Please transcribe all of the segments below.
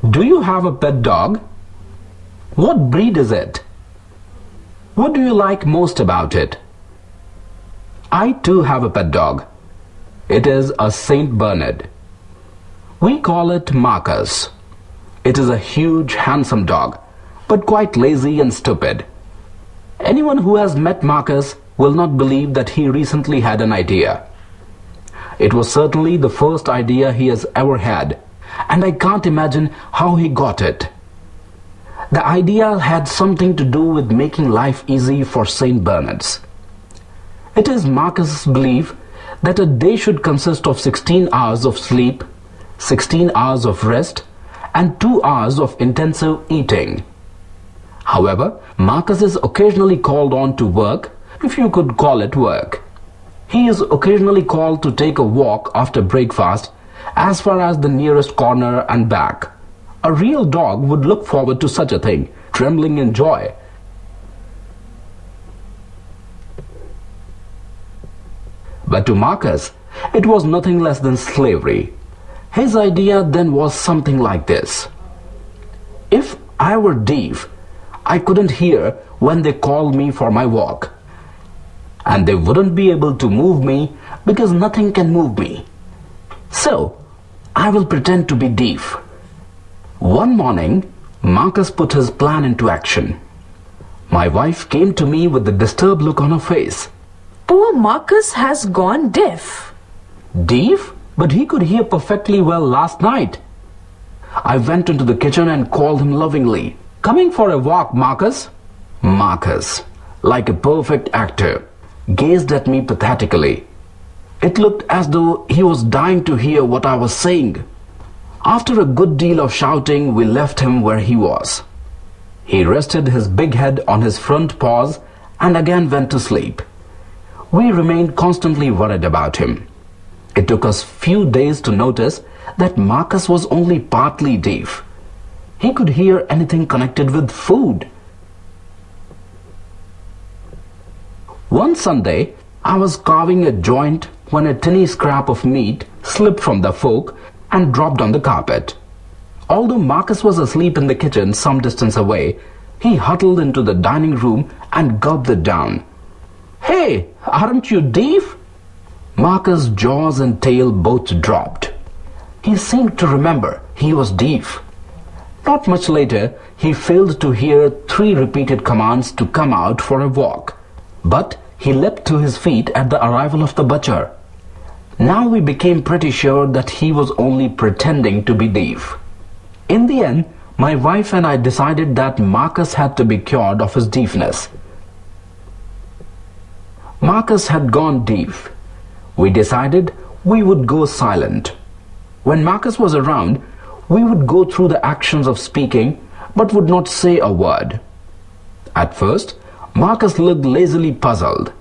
Do you have a pet dog? What breed is it? What do you like most about it? I too have a pet dog. It is a Saint Bernard. We call it Marcus. It is a huge, handsome dog, but quite lazy and stupid. Anyone who has met Marcus will not believe that he recently had an idea. It was certainly the first idea he has ever had, and I can't imagine how he got it. The idea had something to do with making life easy for Saint Bernards. It is Marcus's belief that a day should consist of 16 hours of sleep, 16 hours of rest, and 2 hours of intensive eating. However, Marcus is occasionally called on to work, if you could call it work. He is occasionally called to take a walk after breakfast as far as the nearest corner and back. A real dog would look forward to such a thing, trembling in joy. But to Marcus, it was nothing less than slavery. His idea then was something like this. If I were deaf, I couldn't hear when they called me for my walk. And they wouldn't be able to move me because nothing can move me. So, I will pretend to be deaf. One morning, Marcus put his plan into action. My wife came to me with a disturbed look on her face. Poor Marcus has gone deaf. Deaf? But he could hear perfectly well last night. I went into the kitchen and called him lovingly. Coming for a walk, Marcus? Marcus, like a perfect actor, gazed at me pathetically. It looked as though he was dying to hear what I was saying. After a good deal of shouting, we left him where he was. He rested his big head on his front paws and again went to sleep. We remained constantly worried about him. It took us few days to notice that Marcus was only partly deaf. He could hear anything connected with food. One Sunday, I was carving a joint when a tiny scrap of meat slipped from the fork and dropped on the carpet. Although Marcus was asleep in the kitchen some distance away, he huddled into the dining room and gulped it down. "Hey, aren't you deaf?" Marcus' jaws and tail both dropped. He seemed to remember he was deaf. Not much later, he failed to hear 3 repeated commands to come out for a walk. But he leapt to his feet at the arrival of the butcher. Now we became pretty sure that he was only pretending to be deaf. In the end, my wife and I decided that Marcus had to be cured of his deafness. Marcus had gone deaf. We decided we would go silent. When Marcus was around, we would go through the actions of speaking but would not say a word. At first, Marcus looked lazily puzzled.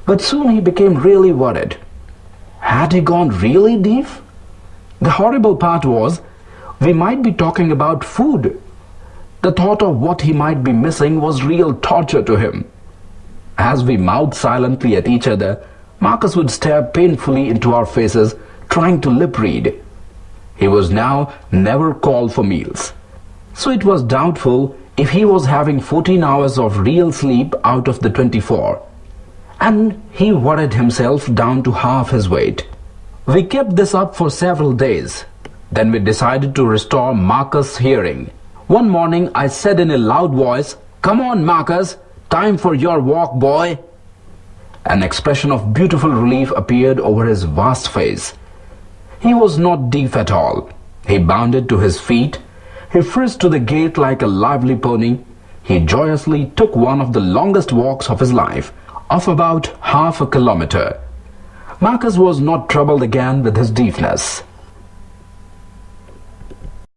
But soon he became really worried. Had he gone really deaf? The horrible part was, we might be talking about food. The thought of what he might be missing was real torture to him. As we mouthed silently at each other, Marcus would stare painfully into our faces, trying to lip read. He was now never called for meals. So it was doubtful if he was having 14 hours of real sleep out of the 24. And he worried himself down to half his weight. We kept this up for several days. Then we decided to restore Marcus' hearing. One morning I said in a loud voice, "Come on, Marcus, time for your walk, boy." An expression of beautiful relief appeared over his vast face. He was not deaf at all. He bounded to his feet. He frisked to the gate like a lively pony. He joyously took one of the longest walks of his life, of about half a kilometer. Marcus was not troubled again with his deafness.